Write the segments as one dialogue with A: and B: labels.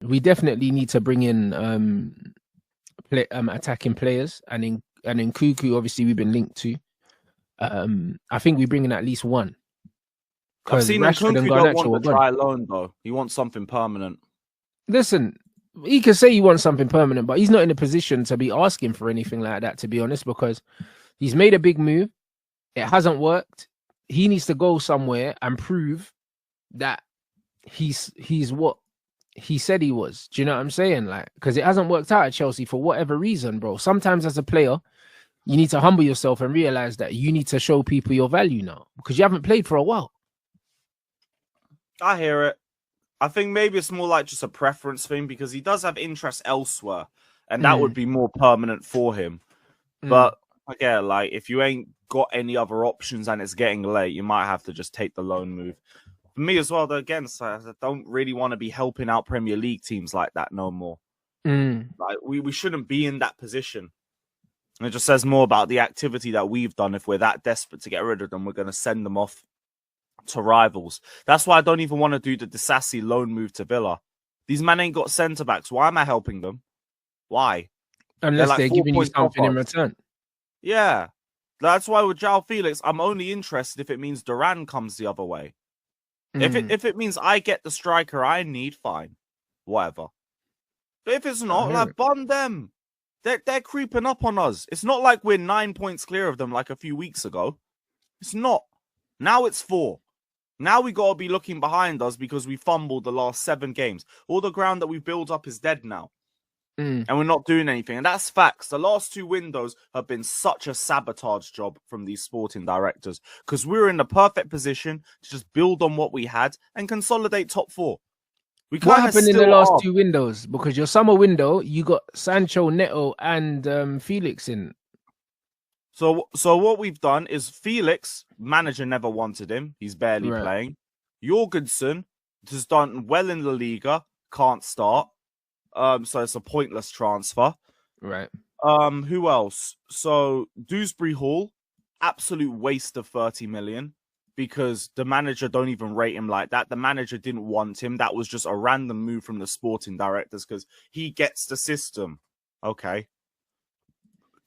A: we definitely need to bring in attacking players, and in Nkunku, obviously we've been linked to. I think we bring in at least one.
B: I've
A: Because
B: seen
A: Rashford and
B: Nkunku don't
A: Garnacho
B: want
A: are
B: the
A: gone.
B: dry loan though. He wants something permanent.
A: Listen, he can say he wants something permanent, but he's not in a position to be asking for anything like that, to be honest, because he's made a big move. It hasn't worked. He needs to go somewhere and prove that he's what he said he was. Do you know what I'm saying? Like, because it hasn't worked out at Chelsea for whatever reason, bro. Sometimes as a player, you need to humble yourself and realize that you need to show people your value now because you haven't played for a while.
B: I hear it. I think maybe it's more like just a preference thing because he does have interest elsewhere, and that would be more permanent for him. But again, like if you ain't got any other options and it's getting late, you might have to just take the loan move. For me as well, though, again, so I don't really want to be helping out Premier League teams like that no more. Like we shouldn't be in that position. And it just says more about the activity that we've done. If we're that desperate to get rid of them, we're going to send them off to rivals. That's why I don't even want to do the Disassi loan move to Villa. These men ain't got centre backs. Why am I helping them? Why?
A: Unless they're giving you something in return.
B: Yeah. That's why with João Felix, I'm only interested if it means Duran comes the other way. If it means I get the striker I need, fine. Whatever. But if it's not, like, bond them. They're creeping up on us. It's not like we're 9 points clear of them like a few weeks ago. It's not. Now it's 4. Now we got to be looking behind us because we fumbled the last 7 games. All the ground that we've built up is dead now. And we're not doing anything. And that's facts. The last 2 windows have been such a sabotage job from these sporting directors because we were in the perfect position to just build on what we had and consolidate top 4.
A: What happened in the last 2 windows? Because your summer window, you got Sancho, Neto, and Felix in.
B: So what we've done is Felix, manager never wanted him. He's barely playing. Jorgensen has done well in La Liga, can't start. So it's a pointless transfer.
A: Right.
B: Who else? So Dewsbury Hall, absolute waste of 30 million because the manager don't even rate him like that. The manager didn't want him. That was just a random move from the sporting directors because he gets the system. Okay.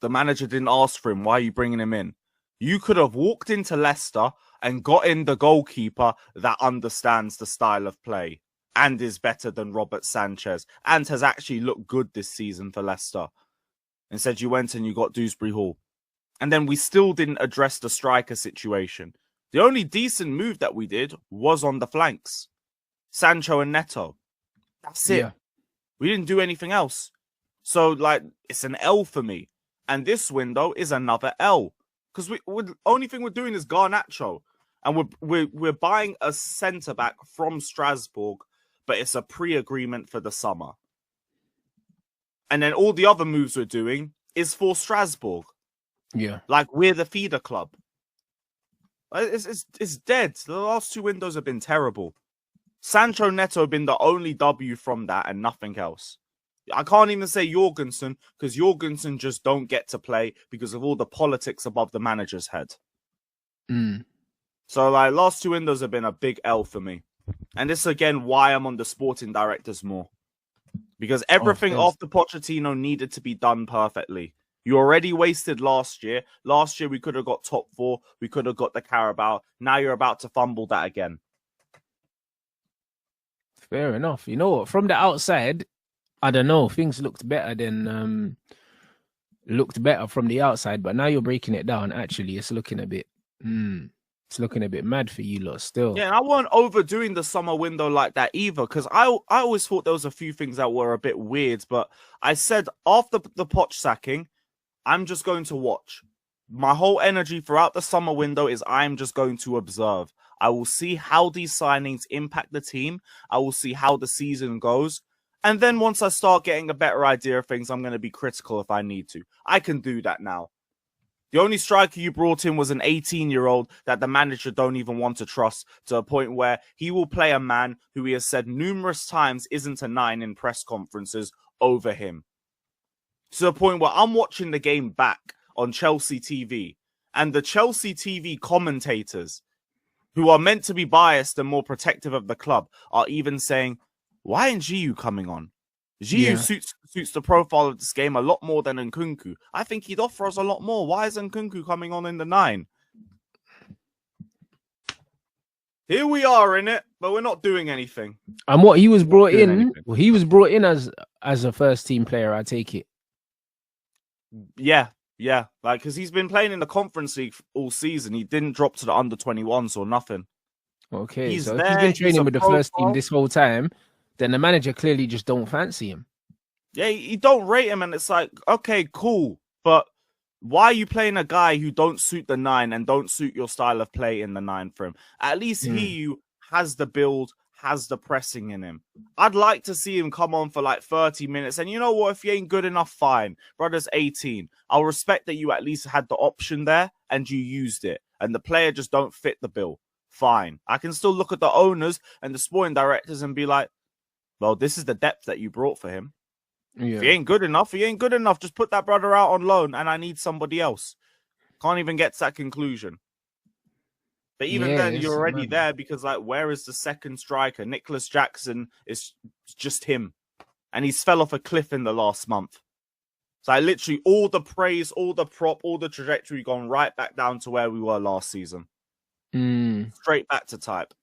B: The manager didn't ask for him. Why are you bringing him in? You could have walked into Leicester and got in the goalkeeper that understands the style of play and is better than Robert Sanchez and has actually looked good this season for Leicester. Instead, you went and you got Dewsbury Hall. And then we still didn't address the striker situation. The only decent move that we did was on the flanks. Sancho and Neto. That's it. Yeah. We didn't do anything else. So, like, it's an L for me. And this window is another L. Because the only thing we're doing is Garnacho. And we're buying a centre-back from Strasbourg, but it's a pre-agreement for the summer. And then all the other moves we're doing is for Strasbourg.
A: Yeah.
B: Like, we're the feeder club. It's dead. The last 2 windows have been terrible. Sancho Neto have been the only W from that and nothing else. I can't even say Jorgensen because Jorgensen just don't get to play because of all the politics above the manager's head. So, like, last 2 windows have been a big L for me. And this, again, why I'm on the sporting directors more. Because everything after Pochettino needed to be done perfectly. You already wasted last year. Last year, we could have got top 4. We could have got the Carabao. Now you're about to fumble that again.
A: Fair enough. You know what? From the outside, I don't know. Things looked better than from the outside, but now you're breaking it down. Actually, it's looking a bit. It's looking a bit mad for you lot still.
B: Yeah, and I wasn't overdoing the summer window like that either, because I always thought there was a few things that were a bit weird, but I said after the Poch sacking, I'm just going to watch. My whole energy throughout the summer window is I'm just going to observe. I will see how these signings impact the team. I will see how the season goes. And then once I start getting a better idea of things, I'm going to be critical if I need to. I can do that now. The only striker you brought in was an 18-year-old that the manager don't even want to trust, to a point where he will play a man who he has said numerous times isn't a 9 in press conferences over him. To the point where I'm watching the game back on Chelsea TV, and the Chelsea TV commentators, who are meant to be biased and more protective of the club, are even saying, why ain't GU coming on? GU suits the profile of this game a lot more than Nkunku. I think he'd offer us a lot more. Why is Nkunku coming on in the 9? Here we are in it, but we're not doing anything.
A: And what he was brought in, well, he was brought in as a first team player, I take it.
B: Yeah, like because he's been playing in the Conference League all season. He didn't drop to the under-21s or nothing.
A: Okay, so if he's been training with the first team this whole time, then the manager clearly just don't fancy him.
B: Yeah, you don't rate him, and it's like, okay, cool, but why are you playing a guy who don't suit the 9 and don't suit your style of play in the 9 for him? At least he has the build, has the pressing in him. I'd like to see him come on for like 30 minutes. And you know what? If he ain't good enough, fine. Brother's 18. I'll respect that you at least had the option there and you used it. And the player just don't fit the bill. Fine. I can still look at the owners and the sporting directors and be like, well, this is the depth that you brought for him.
A: Yeah.
B: If he ain't good enough, he ain't good enough. Just put that brother out on loan and I need somebody else. Can't even get to that conclusion. But even then, you're already there because, like, where is the second striker? Nicholas Jackson is just him. And he's fell off a cliff in the last month. So, I literally, all the praise, all the prop, all the trajectory gone right back down to where we were last season. Straight back to type.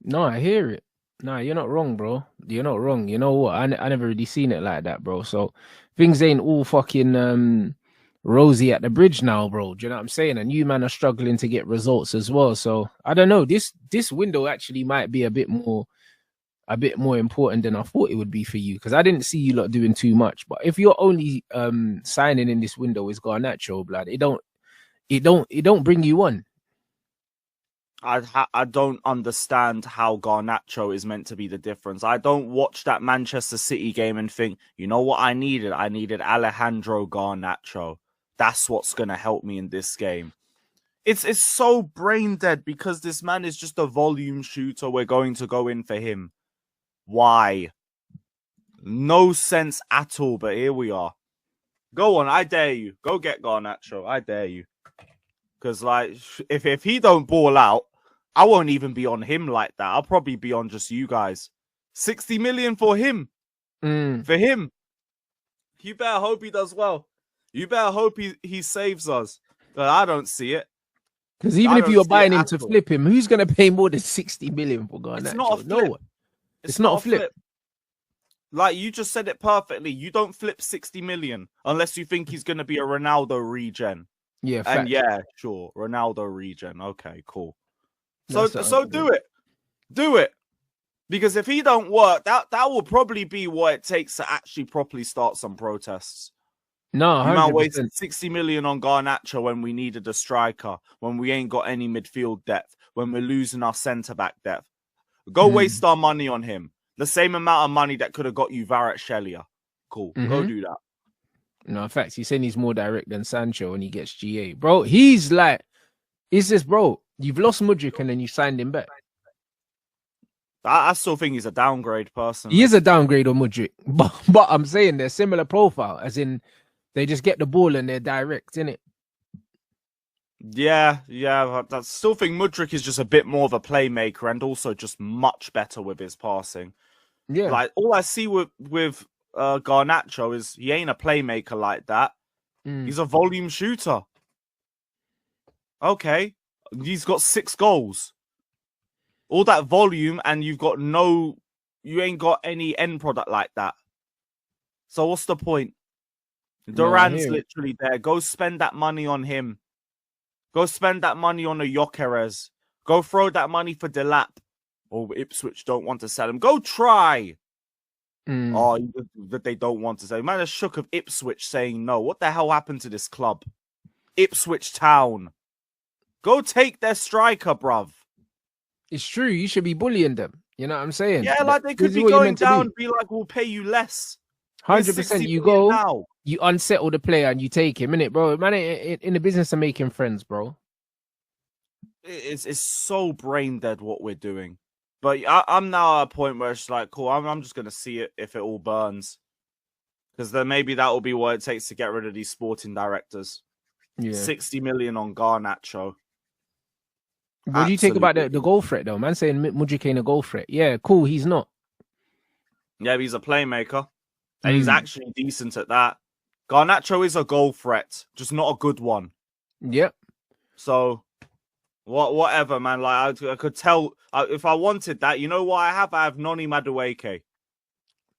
A: No, I hear it. No, you're not wrong, bro. You're not wrong. You know what? I never really seen it like that, bro. So, things ain't all fucking rosy at the bridge now, bro. Do you know what I'm saying? And you man are struggling to get results as well. So I don't know. This window actually might be a bit more important than I thought it would be for you, because I didn't see you lot doing too much. But if you're only signing in this window is Garnacho, blood, it don't bring you on.
B: I don't understand how Garnacho is meant to be the difference. I don't watch that Manchester City game and think, you know what I needed? I needed Alejandro Garnacho. That's what's going to help me in this game. It's so brain dead because this man is just a volume shooter. We're going to go in for him. Why? No sense at all, but here we are. Go on, I dare you. Go get Garnacho. I dare you. Because, like, if he don't ball out, I won't even be on him like that. I'll probably be on just you guys. 60 million for him. For him. You better hope he does well. You better hope he saves us. But I don't see it.
A: Because even if you're buying him to flip him, who's going to pay more than 60 million for Garnacho?
B: It's not a flip.
A: No one. It's not a flip.
B: Like, you just said it perfectly. You don't flip 60 million unless you think he's going to be a Ronaldo regen.
A: Yeah,
B: and yeah, sure. Ronaldo regen. Okay, cool. So do it. Do it. Because if he don't work, that will probably be what it takes to actually properly start some protests.
A: No,
B: you might waste 60 million on Garnacho when we needed a striker, when we ain't got any midfield depth, when we're losing our centre-back depth. Go waste our money on him. The same amount of money that could have got you Kvaratskhelia. Cool. Go do that.
A: No, in fact, he's saying he's more direct than Sancho when he gets GA. Bro, he's like, it's just, bro, you've lost Mudryk and then you signed him back.
B: I still think he's a downgrade personally.
A: He is a downgrade on Mudryk, but I'm saying they're similar profile, as in they just get the ball and they're direct, innit?
B: Yeah, but I still think Mudryk is just a bit more of a playmaker and also just much better with his passing.
A: Yeah,
B: like all I see with Garnacho is he ain't a playmaker like that. He's a volume shooter. Okay, he's got 6 goals. All that volume, and you ain't got any end product like that. So what's the point? Duran's literally there. Go spend that money on him. Go spend that money on a Gyökeres. Go throw that money for Delap. Or Ipswich don't want to sell him. Go try. Oh, that they don't want to sell him. Man, a shook of Ipswich saying no. What the hell happened to this club? Ipswich Town. Go take their striker, bruv.
A: It's true. You should be bullying them. You know what I'm saying?
B: Yeah, like they could be going down, be like, we'll pay you less.
A: 100%. You go now. You unsettle the player and you take him, innit, bro? Man, in the business of making friends, bro.
B: It's so brain dead what we're doing. But I'm now at a point where it's like, cool, I'm just going to see it if it all burns. Because then maybe that will be what it takes to get rid of these sporting directors. Yeah. 60 million on Garnacho.
A: What do you think about the goal threat, though? Man saying Mudryk ain't a goal threat. Yeah, cool, he's not.
B: Yeah, he's a playmaker. And he's actually decent at that. Garnacho is a goal threat, just not a good one.
A: Yep.
B: So, whatever, man. Like, I could tell if I wanted that. You know what I have? I have Noni Madueke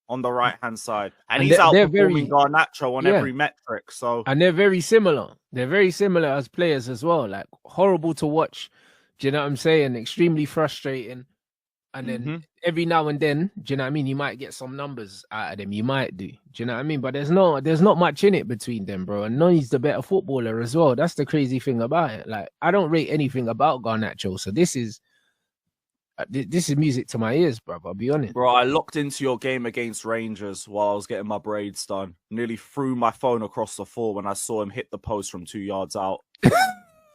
B: on the right-hand side. And he's outperforming Garnacho on every metric. So,
A: and they're very similar. They're very similar as players as well. Like, horrible to watch. Do you know what I'm saying? Extremely frustrating. And then every now and then, do you know what I mean? You might get some numbers out of them. You might do. Do you know what I mean? But there's not much in it between them, bro. And Noni's the better footballer as well. That's the crazy thing about it. Like, I don't rate anything about Garnacho. So this is music to my ears, bro. I'll be honest.
B: Bro, I locked into your game against Rangers while I was getting my braids done. Nearly threw my phone across the floor when I saw him hit the post from 2 yards out.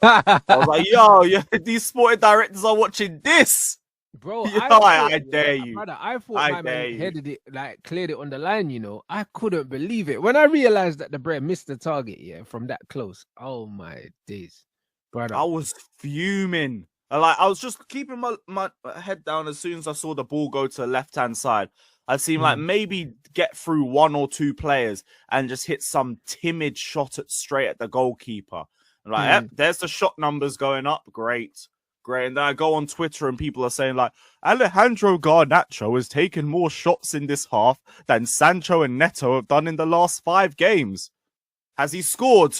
B: I was like, yo, these sporting directors are watching this.
A: Bro,
B: I dare you.
A: Brother, I thought my man headed it, like cleared it on the line, you know. I couldn't believe it. When I realized that the Brett missed the target, from that close. Oh my days. Brother.
B: I was fuming. Like, I was just keeping my head down as soon as I saw the ball go to the left-hand side. I seemed like maybe get through 1 or 2 players and just hit some timid shot straight at the goalkeeper. I'm like, yep, there's the shot numbers going up. Great. And then I go on Twitter and people are saying like, Alejandro Garnacho has taken more shots in this half than Sancho and Neto have done in the last 5 games. Has he scored?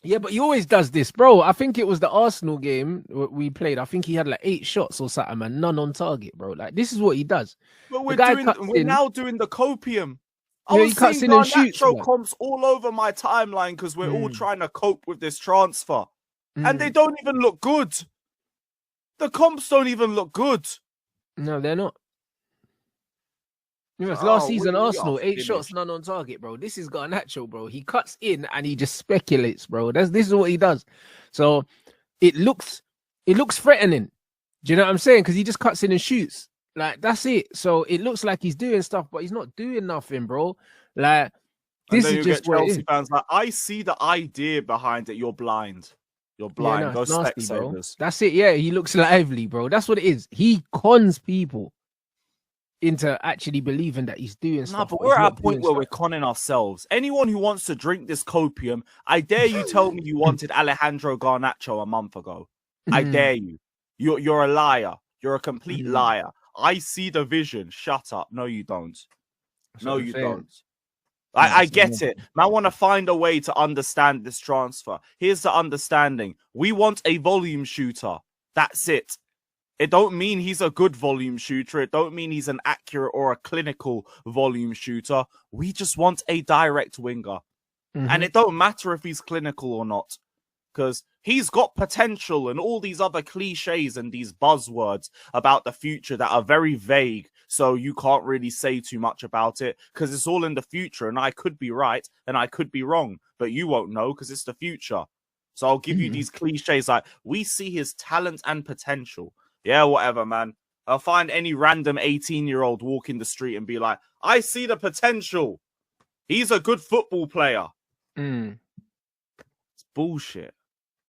A: Yeah, but he always does this, bro. I think it was the Arsenal game we played. I think he had like 8 shots or something and none on target, bro. Like, this is what he does.
B: But we're now doing the copium.
A: He cuts in and shoots.
B: Comps all over my timeline because we're all trying to cope with this transfer. And they don't even look good. The comps don't even look good.
A: No, they're not. Last season, Arsenal, 8 shots, none on target, bro. This is Garnacho, bro. He cuts in and he just speculates, bro. This is what he does. So it looks threatening. Do you know what I'm saying? Because he just cuts in and shoots. Like, that's it. So it looks like he's doing stuff, but he's not doing nothing, bro. Like, this is just
B: Chelsea fans like, I see the idea behind it. You're blind. You're blind.
A: Yeah,
B: Go
A: nasty,
B: Specsavers.
A: bro. That's it. Yeah, he looks lively, bro. That's what it is. He cons people into actually believing that he's doing stuff.
B: But we're at a point where we're conning ourselves. Anyone who wants to drink this copium, I dare you tell me you wanted Alejandro Garnacho a month ago. I dare you. You're a liar. You're a complete liar. I see the vision. Shut up. No, you don't. No, you don't. I get it. I want to find a way to understand this transfer. Here's the understanding. We want a volume shooter. That's it. It don't mean he's a good volume shooter. It don't mean he's an accurate or a clinical volume shooter. We just want a direct winger. And it don't matter if he's clinical or not. Because he's got potential and all these other cliches and these buzzwords about the future that are very vague. So you can't really say too much about it because it's all in the future. And I could be right and I could be wrong. But you won't know because it's the future. So I'll give you these cliches like, we see his talent and potential. Yeah, whatever, man. I'll find any random 18-year-old walking the street and be like, I see the potential. He's a good football player. It's bullshit.